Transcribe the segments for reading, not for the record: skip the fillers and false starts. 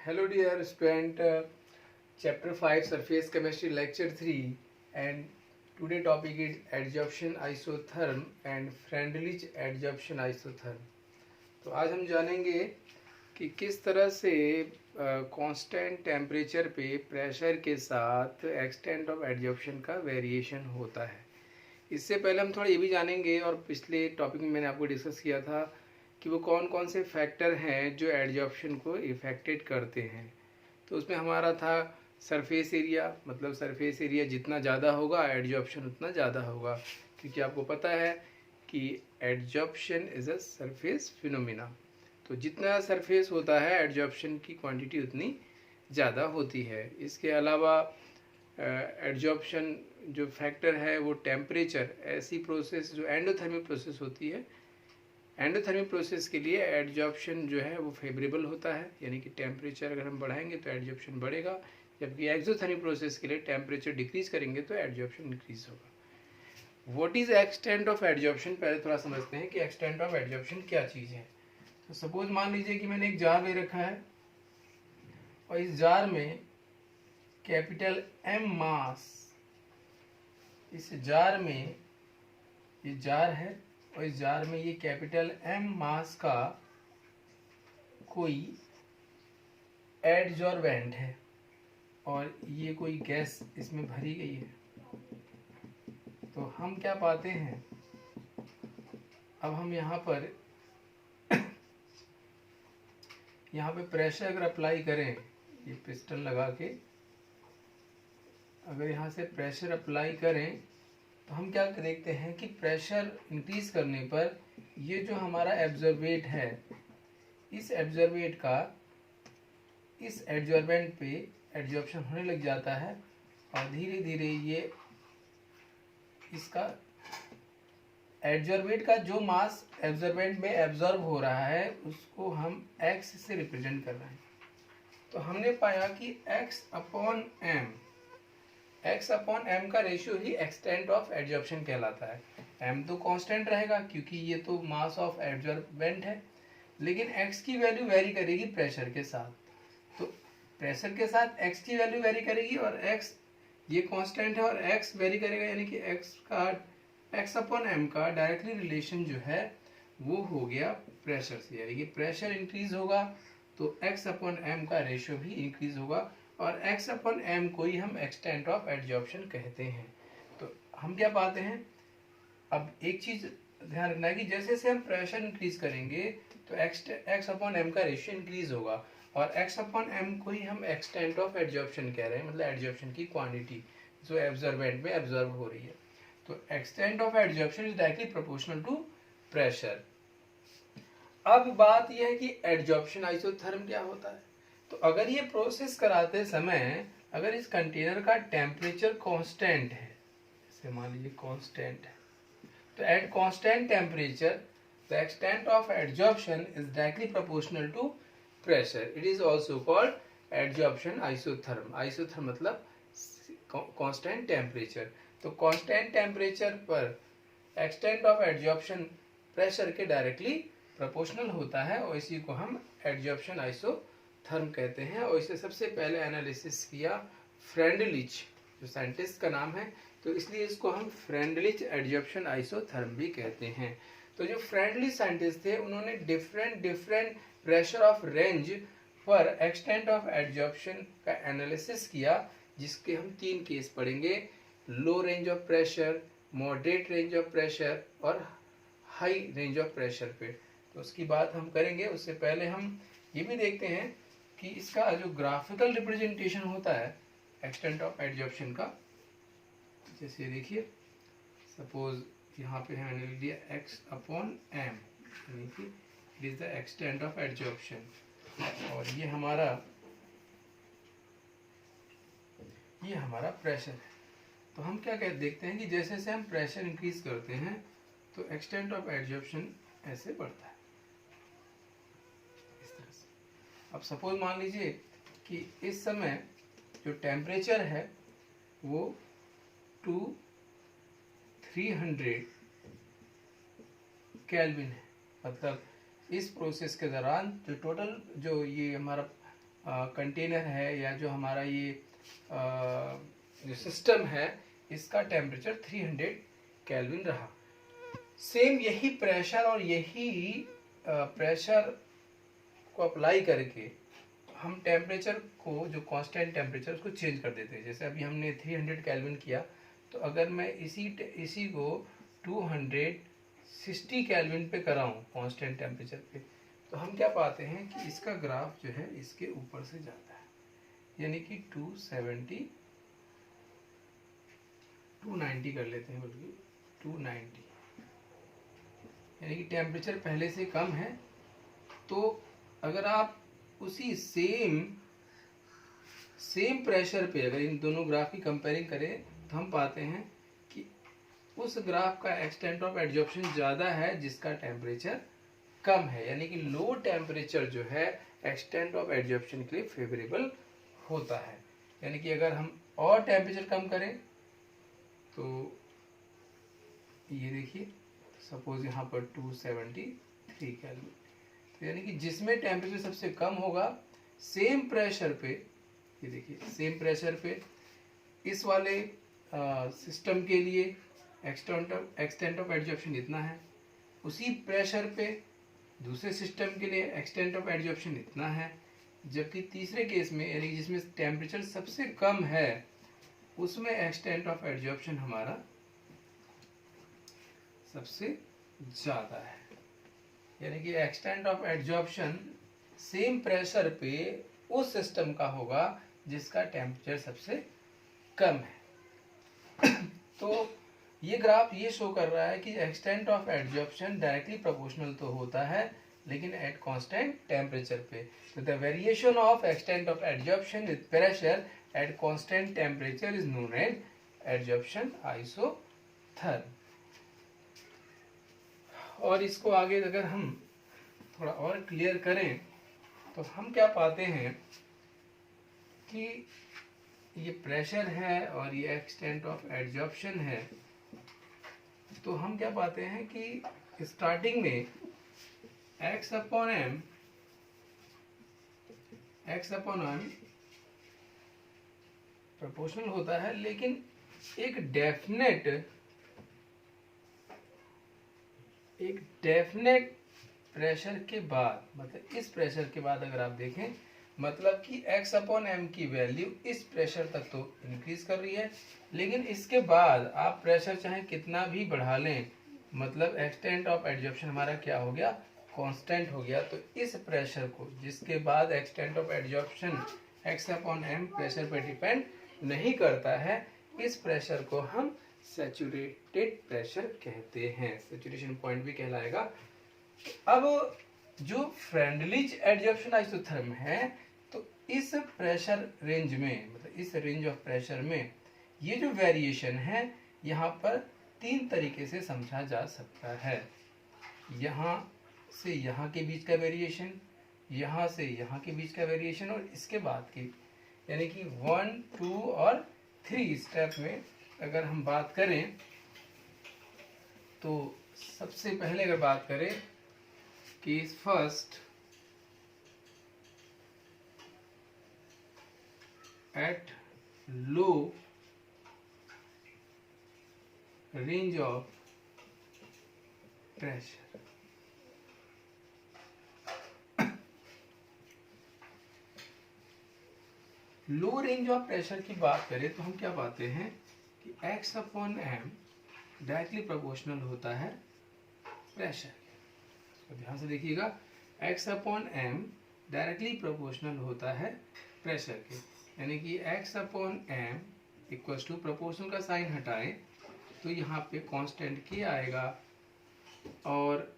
Hello dear student, chapter 5 surface chemistry lecture 3 and today topic is adsorption isotherm and Freundlich adsorption isotherm। तो आज हम जानेंगे कि किस तरह से कांस्टेंट टेम्परेचर पे प्रेशर के साथ एक्सटेंट ऑफ एडजॉर्प्शन का वेरिएशन होता है। इससे पहले हम थोड़ा ये भी जानेंगे और पिछले टॉपिक में मैंने आपको डिस्कस किया था कि वो कौन कौन से फैक्टर हैं जो एडजॉर्प्शन को इफेक्टेड करते हैं। तो उसमें हमारा था सरफेस एरिया, मतलब सरफेस एरिया जितना ज़्यादा होगा एडजॉर्प्शन उतना ज़्यादा होगा, क्योंकि आपको पता है कि adsorption is a surface phenomena. तो जितना सरफेस होता है एडजॉर्प्शन की क्वांटिटी उतनी ज़्यादा होती है। इसके अलावा एडजॉर्प्शन जो फैक्टर है वो टेम्परेचर, ऐसी प्रोसेस जो एंडोथर्मिक प्रोसेस होती है, एंडोथर्मिक प्रोसेस के लिए एडजॉर्प्शन जो है वो फेवरेबल होता है, यानी कि टेम्परेचर अगर हम बढ़ाएंगे तो एडजॉर्प्शन बढ़ेगा, जबकि एक्सोथर्मिक प्रोसेस के लिए टेम्परेचर डिक्रीज करेंगे तो एडजॉर्प्शन इंक्रीज होगा। What is extent of adsorption, पहले थोड़ा समझते हैं कि एक्सटेंट ऑफ एडजॉर्प्शन क्या चीज़ है। तो सपोज मान लीजिए कि मैंने एक जार ले रखा है और इस जार में कैपिटल एम मास, इस जार में ये जार है और इस जार में ये कैपिटल एम मास का कोई एडजॉर्बेंट है और ये कोई गैस इसमें भरी गई है। तो हम क्या पाते हैं, अब हम यहाँ पे प्रेशर अगर अप्लाई करें, ये पिस्टन लगा के अगर यहाँ से प्रेशर अप्लाई करें तो हम क्या देखते हैं कि प्रेशर इंक्रीज करने पर ये जो हमारा एब्जॉर्बेट है, इस एब्जॉर्बेट का इस एडजॉर्बेंट पे एडजॉर्प्शन होने लग जाता है और धीरे धीरे ये इसका एडजॉर्बेट का जो मास एब्जॉर्बेंट में एब्जॉर्ब हो रहा है उसको हम x से रिप्रेजेंट कर रहे हैं। तो हमने पाया कि x अपॉन m का ratio he extent of adsorption कहलाता है। m तो कांस्टेंट रहेगा क्योंकि ये तो मास ऑफ एडजॉर्बेंट है, लेकिन x की वैल्यू वेरी करेगी प्रेशर के साथ। तो प्रेशर के साथ x की वैल्यू वेरी करेगी और x ये कांस्टेंट है और x वेरी करेगा, यानी कि x अपॉन m का डायरेक्टली रिलेशन जो है वो हो गया प्रेशर से, यानी कि प्रेशर इंक्रीज होगा तो x अपॉन m का रेशियो भी इंक्रीज होगा और x अपॉन m को ही हम एक्सटेंट ऑफ एडजॉर्प्शन कहते हैं। तो हम क्या पाते हैं, अब एक चीज ध्यान रखना है कि जैसे जैसे हम प्रेशर इंक्रीज करेंगे तो x अपॉन m का रेशियो इंक्रीज होगा और x अपॉन m को ही हम एक्सटेंट ऑफ एडजॉर्प्शन कह रहे हैं, मतलब एडजॉर्प्शन की क्वांटिटी जो एब्जॉर्बेंट में एब्जॉर्ब हो रही है। तो extent of adsorption is directly proportional to pressure. अब बात यह है कि एडजॉर्प्शन आइसोथर्म क्या होता है। तो अगर ये प्रोसेस कराते समय अगर इस कंटेनर का टेम्परेचर कांस्टेंट है, जैसे मान लीजिए कांस्टेंट है, तो at constant temperature the extent of adsorption is directly proportional to pressure. It is also called adsorption isotherm. Isotherm मतलब कांस्टेंट टेम्परेचर। तो कांस्टेंट टेम्परेचर पर एक्सटेंट ऑफ एडजॉर्प्शन प्रेशर के डायरेक्टली प्रोपोर्शनल होता है और इसी को हम एडजॉर्प्शन आइसोथर्म कहते हैं। और इसे सबसे पहले एनालिसिस किया फ्रेंडलिच, जो साइंटिस्ट का नाम है, तो इसलिए इसको हम फ्रेंडलिच एडजॉर्प्शन आइसोथर्म भी कहते हैं। तो जो फ्रेंडलिच साइंटिस्ट थे उन्होंने डिफरेंट प्रेशर ऑफ रेंज पर एक्सटेंट ऑफ एडजॉर्प्शन का एनालिसिस किया, जिसके हम 3 केस पढ़ेंगे, लो range of pressure, moderate range of pressure और हाई रेंज ऑफ प्रेशर पे। तो उसकी बात हम करेंगे। उससे पहले हम ये भी देखते हैं कि इसका जो ग्राफिकल रिप्रेजेंटेशन होता है एक्सटेंट ऑफ एडजॉर्प्शन का, जैसे देखिए सपोज यहाँ पे हमने लिख दिया x अपॉन m, यानी कि it is the extent of adsorption और ये हमारा प्रेशर है। तो हम क्या देखते हैं कि जैसे जैसे हम प्रेशर इंक्रीज करते हैं तो एक्सटेंट ऑफ एडजॉर्प्शन ऐसे बढ़ता है इस तरह से। अब सपोज मान लीजिए कि इस समय जो टेम्परेचर है वो 300 केल्विन है, मतलब इस प्रोसेस के दौरान जो टोटल जो ये हमारा कंटेनर है या जो हमारा ये जो सिस्टम है इसका टेम्परेचर 300 केल्विन रहा। सेम यही प्रेशर और यही प्रेशर को अप्लाई करके हम टेम्परेचर को, जो कांस्टेंट टेम्परेचर, उसको चेंज कर देते हैं। जैसे अभी हमने 300 केल्विन किया, तो अगर मैं इसी को 260 केल्विन पे कराऊं कांस्टेंट टेम्परेचर पे, तो हम क्या पाते हैं कि इसका ग्राफ जो है इसके ऊपर से जाता है, यानी कि 290 कर लेते हैं, बल्कि 290, यानी कि टेम्परेचर पहले से कम है। तो अगर आप उसी सेम प्रेशर पे अगर इन दोनों ग्राफ की कंपेयरिंग करें, तो हम पाते हैं कि उस ग्राफ का एक्सटेंट ऑफ एडजॉर्प्शन ज़्यादा है जिसका टेम्परेचर कम है, यानी कि लो टेम्परेचर जो है एक्सटेंट ऑफ एडजॉर्प्शन के लिए फेवरेबल होता है। यानी कि अगर हम और टेम्परेचर कम करें, तो ये देखिए, सपोज यहाँ पर 273 केल्विन, तो यानी कि जिसमें टेम्परेचर सबसे कम होगा, सेम प्रेशर पे, ये देखिए सेम प्रेशर पे इस वाले सिस्टम के लिए एक्सटेंट ऑफ एडजॉर्प्शन इतना है, उसी प्रेशर पे दूसरे सिस्टम के लिए एक्सटेंट ऑफ एडजॉर्प्शन इतना है, जबकि तीसरे केस में, यानी जिसमें टेम्परेचर सबसे कम है, उसमें एक्सटेंट ऑफ एडजॉर्प्शन हमारा सबसे ज़्यादा है। यानी कि extent of adsorption same pressure पे उस सिस्टम का होगा जिसका टेम्परेचर सबसे कम है। तो ये ग्राफ ये शो कर रहा है कि extent of adsorption directly proportional तो होता है, लेकिन एट कांस्टेंट टेम्परेचर पे। तो the variation of extent of adsorption with pressure at constant temperature is known as adsorption isotherm. और इसको आगे अगर हम थोड़ा और क्लियर करें, तो हम क्या पाते हैं कि ये प्रेशर है और ये एक्सटेंट ऑफ एडजॉर्प्शन है। तो हम क्या पाते हैं कि स्टार्टिंग में x अपॉन m प्रोपोर्शनल होता है, लेकिन एक डेफिनेट प्रेशर के बाद, मतलब इस प्रेशर के बाद अगर आप देखें, मतलब कि x अपॉन m की वैल्यू इस प्रेशर तक तो इंक्रीज कर रही है, लेकिन इसके बाद आप प्रेशर चाहे कितना भी बढ़ा लें, मतलब एक्सटेंट ऑफ एडजॉर्प्शन हमारा क्या हो गया, कांस्टेंट हो गया। तो इस प्रेशर को, जिसके बाद extent of adsorption x upon m pressure पर डिपेंड नहीं करता है, इस प्रेशर को हम सैचुरेटेड प्रेशर कहते हैं, सैचुरेशन पॉइंट भी कहलाएगा। अब जो फ्रेंडलिज एडजॉर्प्शन आइसोथर्म है, तो इस प्रेशर रेंज में, मतलब इस रेंज ऑफ प्रेशर में ये जो वेरिएशन है, यहाँ पर तीन तरीके से समझा जा सकता है। यहाँ से यहाँ के बीच का वेरिएशन, यहाँ से यहाँ के बीच का वेरिएशन, और इसके बाद की, यानी कि 1, 2 और 3 स्टेप में अगर हम बात करें, तो सबसे पहले अगर बात करें कि first at low range of pressure, low range of pressure की बात करें, तो हम क्या पाते हैं कि x upon m directly proportional होता है प्रेशर। तो ध्यान से देखिएगा, x upon m directly proportional होता है प्रेशर के, यानी कि x upon m equal to, proportional का साइन हटाएं तो यहाँ पे कांस्टेंट k आएगा, और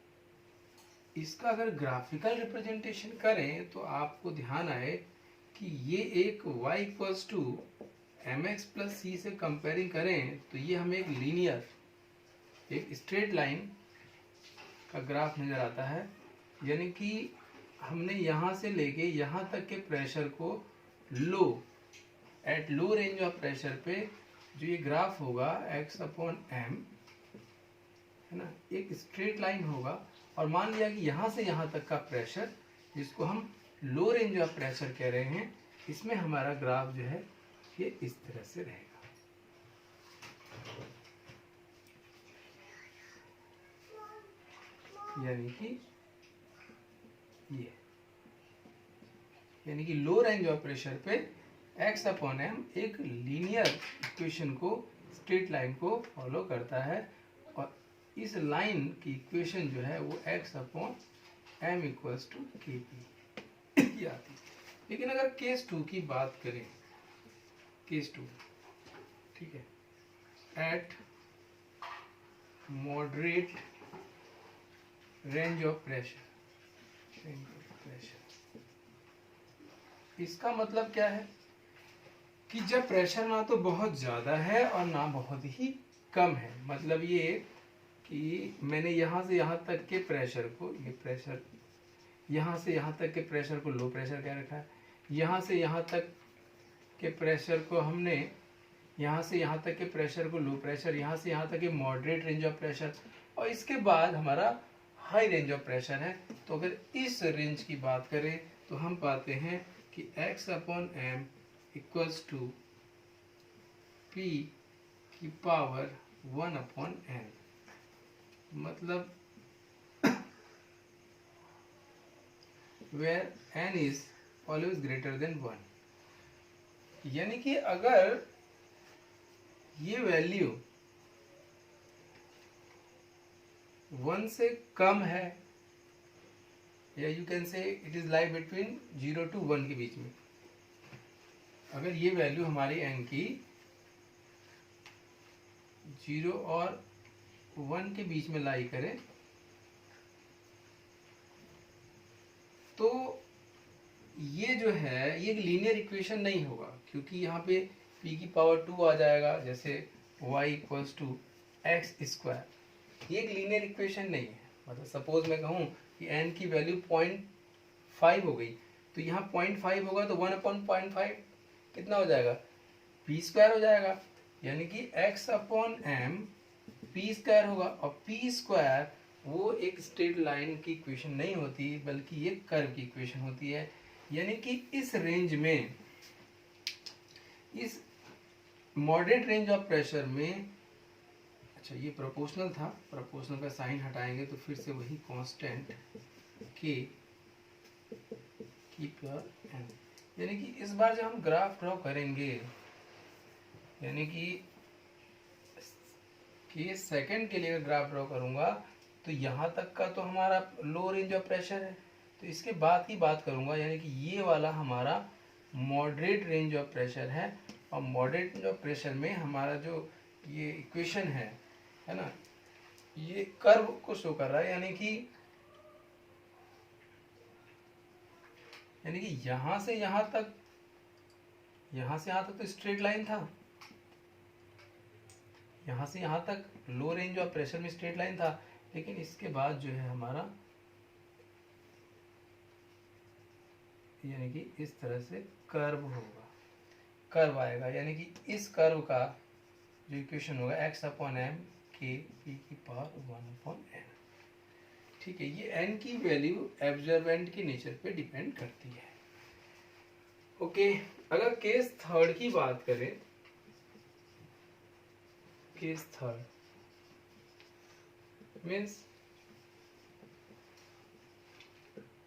इसका अगर ग्राफिकल रिप्रेजेंटेशन करें तो आपको ध्यान आए कि ये एक y equals to mx plus c से कंपेयरिंग करें, तो ये हमें एक लीनियर, एक स्ट्रेट लाइन का ग्राफ नज़र आता है। यानी कि हमने यहाँ से लेके यहाँ तक के प्रेशर को at low range of pressure पे जो ये ग्राफ होगा x अपॉन m, है ना, एक स्ट्रेट लाइन होगा, और मान लिया कि यहाँ से यहाँ तक का प्रेशर, जिसको हम लो रेंज ऑफ प्रेशर कह रहे हैं, इसमें हमारा ग्राफ जो है ये इस तरह से रहेगा। यानी कि लो रेंज ऑफ प्रेशर पे x अपॉन एम एक लीनियर इक्वेशन को, स्ट्रेट लाइन को फॉलो करता है, और इस लाइन की इक्वेशन जो है वो x upon M equals to K P आती है। लेकिन अगर केस 2 की बात करें, केस 2, ठीक है, at moderate range of pressure, इसका मतलब क्या है कि जब प्रेशर ना तो बहुत ज़्यादा है और ना बहुत ही कम है। मतलब ये कि मैंने यहाँ से यहाँ तक के प्रेशर को, ये प्रेशर यहाँ से यहाँ तक के प्रेशर को लो प्रेशर कह रखा है, यहाँ से यहाँ तक के प्रेशर को हमने, यहाँ से यहाँ तक के प्रेशर को लो प्रेशर, यहाँ से यहाँ तक के मॉडरेट रेंज ऑफ प्रेशर, और इसके बाद हमारा हाई रेंज ऑफ प्रेशर है। तो अगर इस रेंज की बात करें तो हम पाते हैं कि x upon M equals to p की पावर 1 अपॉन n, मतलब where n is always greater than 1। यानी कि अगर ये वैल्यू 1 से कम है, या you can say it is lie between 0 to 1 के बीच में, अगर ये वैल्यू हमारी n की 0 और 1 के बीच में लाई करे, तो ये जो है ये एक लीनियर इक्वेशन नहीं होगा, क्योंकि यहाँ पे p की पावर 2 आ जाएगा, जैसे y equals to X square. ये एक लीनियर इक्वेशन नहीं है। मतलब सपोज मैं कहूँ कि n की वैल्यू 0.5 हो गई, तो यहाँ 0.5 होगा तो 1 अपॉन 0.5 कितना हो जाएगा, p स्क्वायर हो जाएगा। यानी कि x upon M p square होगा, और p स्क्वायर वो एक स्ट्रेट लाइन की इक्वेशन नहीं होती, बल्कि ये कर्व की इक्वेशन होती है। यानी कि इस रेंज में, इस मॉडरेट रेंज ऑफ प्रेशर में, अच्छा ये प्रोपोर्शनल था, प्रोपोर्शनल का साइन हटाएंगे तो फिर से वही कांस्टेंट k की पावर n। यानी कि इस बार जब हम ग्राफ ड्रॉ करेंगे, यानी कि सेकंड के लिए ग्राफ ड्रॉ करूंगा, तो यहाँ तक का तो हमारा लो रेंज ऑफ प्रेशर है, तो इसके बाद की बात करूंगा, यानी कि ये वाला हमारा मॉडरेट रेंज ऑफ प्रेशर है। और मॉडरेट रेंज ऑफ प्रेशर में हमारा जो ये इक्वेशन है ना, ये कर्व को शो कर रहा है। यानी कि यहाँ से यहाँ तक, यहाँ से यहाँ तक तो स्ट्रेट लाइन था, यहाँ से यहाँ तक लो रेंज ऑफ प्रेशर में स्ट्रेट लाइन था, लेकिन इसके बाद जो है हमारा, यानी कि इस तरह से कर्व होगा, कर्व आएगा। यानी कि इस कर्व का जो इक्वेशन होगा x अपॉन एम के पी की पावर 1 अपॉन n। ठीक है, ये n की वैल्यू एब्जॉर्बेंट के नेचर पे डिपेंड करती है। ओके, अगर केस थर्ड की बात करें, case third means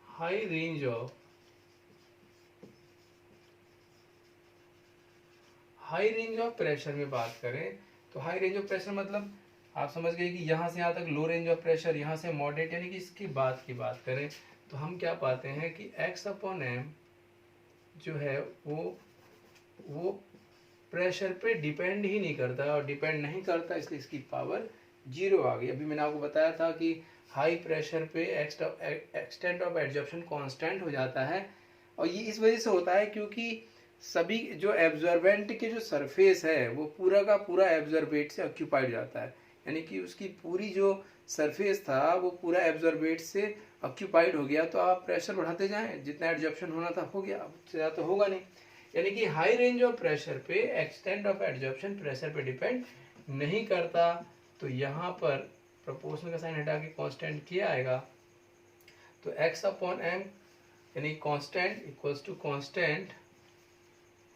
high range of pressure में बात करें, तो हाई रेंज ऑफ प्रेशर मतलब आप समझ गए कि यहाँ से यहाँ तक लो रेंज ऑफ प्रेशर, यहाँ से मॉडरेट, यानी कि इसकी बात करें तो हम क्या पाते हैं कि x अपॉन एम जो है वो प्रेशर पे डिपेंड ही नहीं करता, और डिपेंड नहीं करता इसलिए इसकी पावर 0 आ गई। अभी मैंने आपको बताया था कि हाई प्रेशर पे एक्सटेंट ऑफ एब्जॉर्प्शन कांस्टेंट हो जाता है, और ये इस वजह से होता है क्योंकि सभी जो एब्जॉर्बेंट के जो सरफेस है वो पूरा का पूरा एब्जॉर्बेट से ऑक्यूपाइड जाता है। यानी कि उसकी पूरी जो सरफेस था वो पूरा एब्जॉर्बेट से ऑक्यूपाइड हो गया, तो आप प्रेशर बढ़ाते जाएं, जितना एब्जॉर्प्शन होना था हो गया, अब ज़्यादा तो होगा नहीं। यानी कि हाई रेंज ऑफ प्रेशर पे एक्सटेंट ऑफ एब्जॉर्प्शन प्रेशर पे डिपेंड नहीं करता। तो यहाँ पर प्रोपोर्शनल का साइन हटा के कांस्टेंट किया आएगा, तो x अपॉन एम यानी कांस्टेंट इक्वल्स टू कांस्टेंट,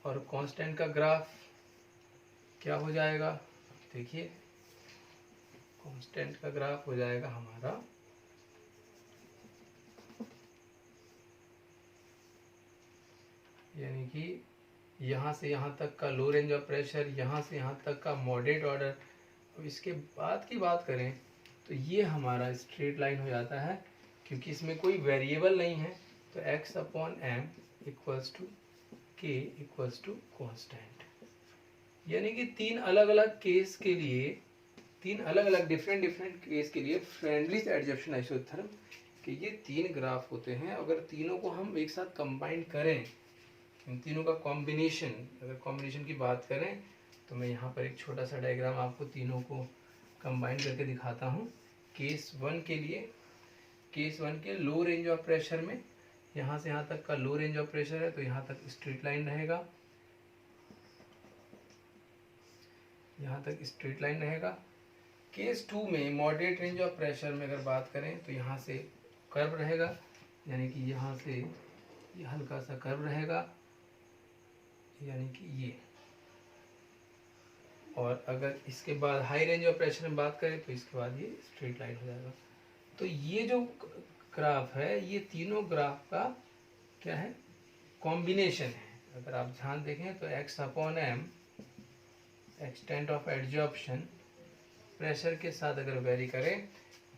और कांस्टेंट का ग्राफ क्या हो जाएगा, देखिए कांस्टेंट का ग्राफ हो जाएगा हमारा यानी कि यहाँ से यहाँ तक का लो रेंज ऑफ प्रेशर, यहाँ से यहाँ तक का मॉडरेट ऑर्डर। अब इसके बाद की बात करें तो ये हमारा स्ट्रेट लाइन हो जाता है, क्योंकि इसमें कोई वेरिएबल नहीं है, तो x upon M equals to K equals to constant. यानी कि तीन अलग अलग केस के लिए, तीन अलग अलग डिफरेंट केस के लिए फ्रेंडली एडजॉर्प्शन आइसोथर्म के ये तीन ग्राफ होते हैं। अगर तीनों को हम एक साथ कंबाइन करें, इन तीनों का कॉम्बिनेशन, अगर कॉम्बिनेशन की बात करें तो मैं यहाँ पर एक छोटा सा डायग्राम आपको तीनों को कंबाइन करके दिखाता हूँ। केस वन के लिए, केस वन के लो रेंज ऑफ प्रेशर में यहाँ से यहाँ तक का लो रेंज ऑफ प्रेशर है, तो यहाँ तक स्ट्रेट लाइन रहेगा, यहाँ तक स्ट्रेट लाइन रहेगा। केस टू में मॉडरेट रेंज ऑफ प्रेशर में अगर बात करें तो यहाँ से कर्व रहेगा, यानी कि यहाँ से ये हल्का सा कर्व रहेगा, यानी कि ये। और अगर इसके बाद हाई रेंज ऑफ प्रेशर में बात करें तो इसके बाद ये स्ट्रेट लाइन हो जाएगा। तो ये जो ग्राफ है, ये तीनों ग्राफ का क्या है, कॉम्बिनेशन है। अगर आप ध्यान देखें तो x upon M extent of adsorption pressure के साथ अगर वेरी करें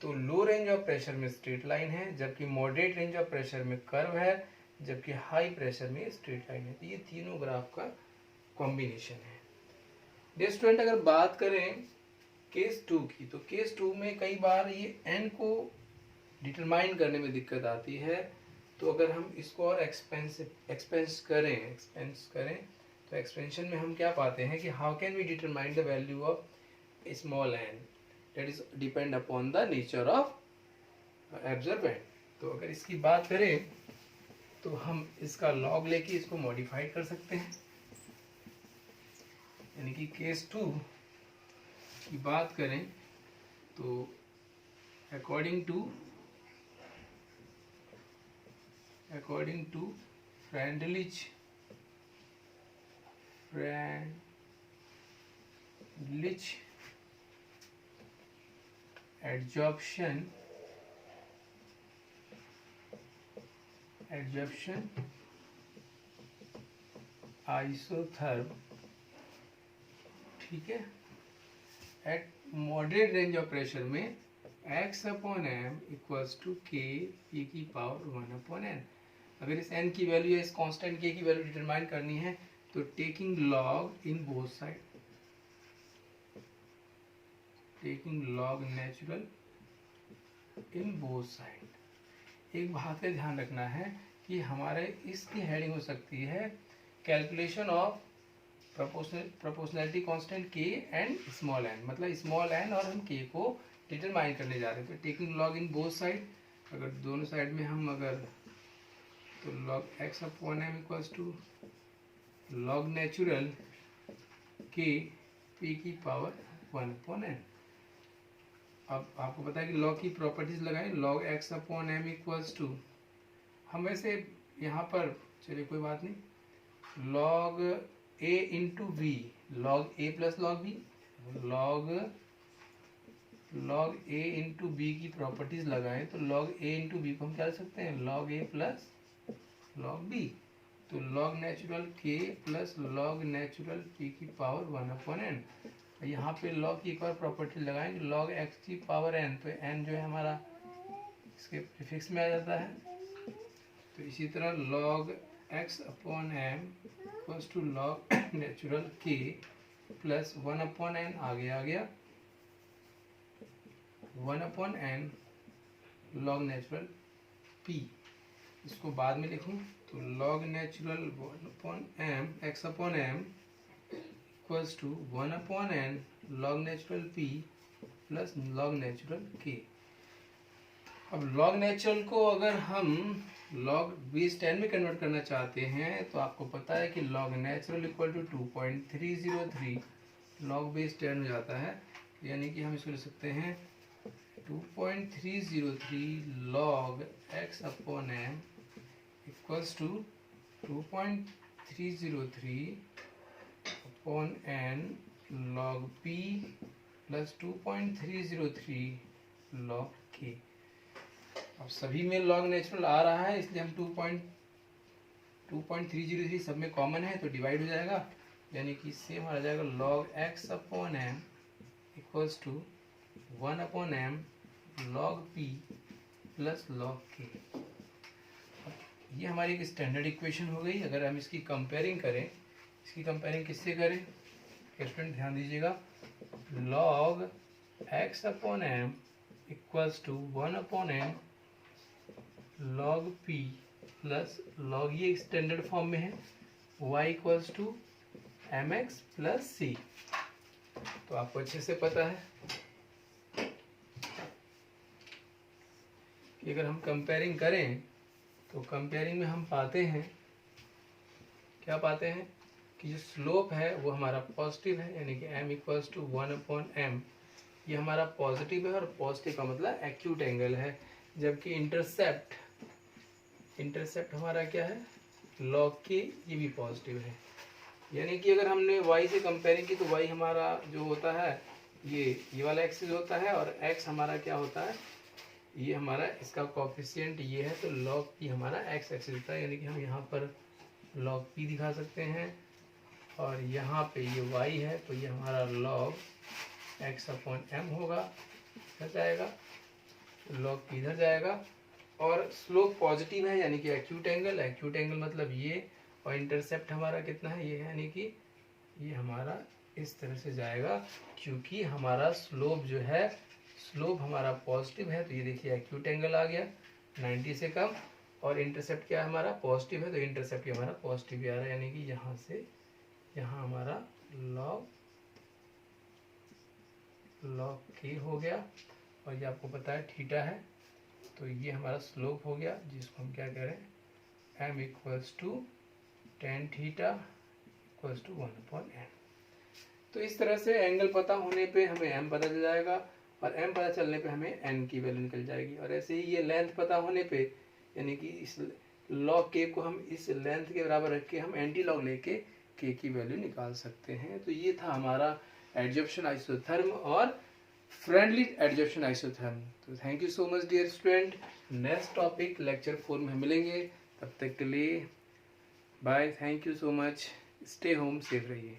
तो लो रेंज ऑफ प्रेशर में स्ट्रेट लाइन है, जबकि मॉडरेट रेंज ऑफ प्रेशर में कर्व है, जबकि हाई प्रेशर में स्ट्रेट लाइन है। तो ये तीनों ग्राफ का कॉम्बिनेशन है। डियर स्टूडेंट, अगर बात करें केस टू की, तो केस टू में कई बार ये n को डिटरमाइन करने में दिक्कत आती है। तो अगर हम इसको और एक्सपेंस करें तो एक्सपेंशन में हम क्या पाते हैं कि how can we determine the value of small n, that is depend upon the nature of absorbent. तो अगर इसकी बात करें तो हम इसका लॉग लेके इसको मॉडिफाइड कर सकते हैं। यानी कि केस टू की बात करें तो according to Freundlich adsorption isotherm, ठीक है, at moderate range of pressure में x upon M equals to K P की पावर 1 अपॉन एन। अगर इस n की वैल्यू या इस कांस्टेंट k की वैल्यू डिटरमाइन करनी है तो taking log in both side, taking log natural in both side. एक बात का ध्यान रखना है कि हमारे इसकी हेडिंग हो सकती है calculation of proportionality constant k and small n, मतलब स्मॉल n और हम k को डिटरमाइन करने जा रहे हैं। तो taking log in both side, अगर दोनों साइड में हम अगर तो log x upon M equals to log natural k p की पावर 1 अपॉन n। अब आपको पता है कि लॉग की प्रॉपर्टीज लगाएं, log x upon M equals to, हम वैसे यहाँ पर चलिए कोई बात नहीं, log a into B, log a plus log b, log a into B की प्रॉपर्टीज लगाएं तो लॉग a इंटू बी को हम क्या लिख सकते हैं, log a plus log b। तो log natural k plus log natural p की पावर 1 अपॉन n। यहाँ पे लॉग की एक और प्रॉपर्टी लगाएंगे, लॉग x की पावर n, तो n जो है हमारा इसके प्रीफिक्स में आ जाता है। तो इसी तरह log x upon M equals to log natural k plus 1 upon n, आगे आ गया 1 upon n log natural p। इसको बाद में लिखूं तो log natural 1 upon m x upon m equals to 1 upon n log natural p plus log natural k। अब log natural को अगर हम लॉग बेस 10 में कन्वर्ट करना चाहते हैं तो आपको पता है कि log natural equal to 2.303 log base 10 हो जाता है। यानी कि हम इसको लिख सकते हैं 2.303 log x upon m equals to 2.303 upon n log p plus 2.303 log k। अब सभी में log नेचुरल आ रहा है, इसलिए हम 2.303 सब में कॉमन है तो डिवाइड हो जाएगा, यानी कि इससे हमारा जाएगा log x upon m equals to 1 upon m log p plus log k। ये हमारी एक स्टैंडर्ड इक्वेशन हो गई। अगर हम इसकी कंपेयरिंग करें, इसकी कंपेयरिंग किससे करें स्टूडेंट, ध्यान दीजिएगा, log x upon m equals to 1 upon m log p plus log, ये स्टैंडर्ड फॉर्म में है, y equals to mx plus c। तो आपको अच्छे से पता है कि अगर हम कंपेयरिंग करें तो कंपेयरिंग में हम पाते हैं, क्या पाते हैं कि जो स्लोप है वो हमारा पॉजिटिव है, यानी कि m equals to 1 upon m, ये हमारा पॉजिटिव है और पॉजिटिव का मतलब एक्यूट एंगल है। जबकि इंटरसेप्ट हमारा क्या है log k, ये भी पॉजिटिव है। यानी कि अगर हमने y से कंपेयरिंग की तो y हमारा जो होता है ये वाला एक्सिस होता है, और x हमारा क्या होता है, ये हमारा इसका कोफिशिएंट ये है, तो log p हमारा x एक्सिस होता है। यानी कि हम यहाँ पर log p दिखा सकते हैं, और यहाँ पे ये y है तो ये हमारा log x अपॉन m होगा, इधर जाएगा, log p इधर जाएगा, और स्लोप पॉजिटिव है यानी कि एक्यूट एंगल मतलब ये, और इंटरसेप्ट हमारा कितना है, ये है, यानी कि ये हमारा इस तरह से जाएगा, क्योंकि हमारा स्लोप जो है, स्लोप हमारा पॉजिटिव है, तो ये देखिए एक्यूट एंगल आ गया 90 से कम, और इंटरसेप्ट क्या है हमारा पॉजिटिव है, तो इंटरसेप्ट हमारा पॉजिटिव ही आ रहा है, यानी कि यहाँ से यहाँ हमारा log k हो गया, और ये आपको पता है थीटा है, तो ये हमारा स्लोप हो गया, जिसको हम क्या कह रहे हैं m equals to tan theta equals to 1 upon m। तो इस तरह से एंगल पता होने पे हमें m पता चल जाएगा, और m पता चलने पे हमें n की वैल्यू निकल जाएगी, और ऐसे ही ये लेंथ पता होने पे, यानी कि इस log k को हम इस लेंथ के बराबर रख के हम एंटी लॉग लेके k की वैल्यू निकाल सकते हैं। तो ये था हमारा एडजॉर्प्शन आइसोथर्म और फ्रेंडली एडजॉर्प्शन आइसोथर्म। तो thank you so much dear student, next topic lecture 4 में मिलेंगे, तब तक के लिए bye, thank you so much, stay home, safe रहिए।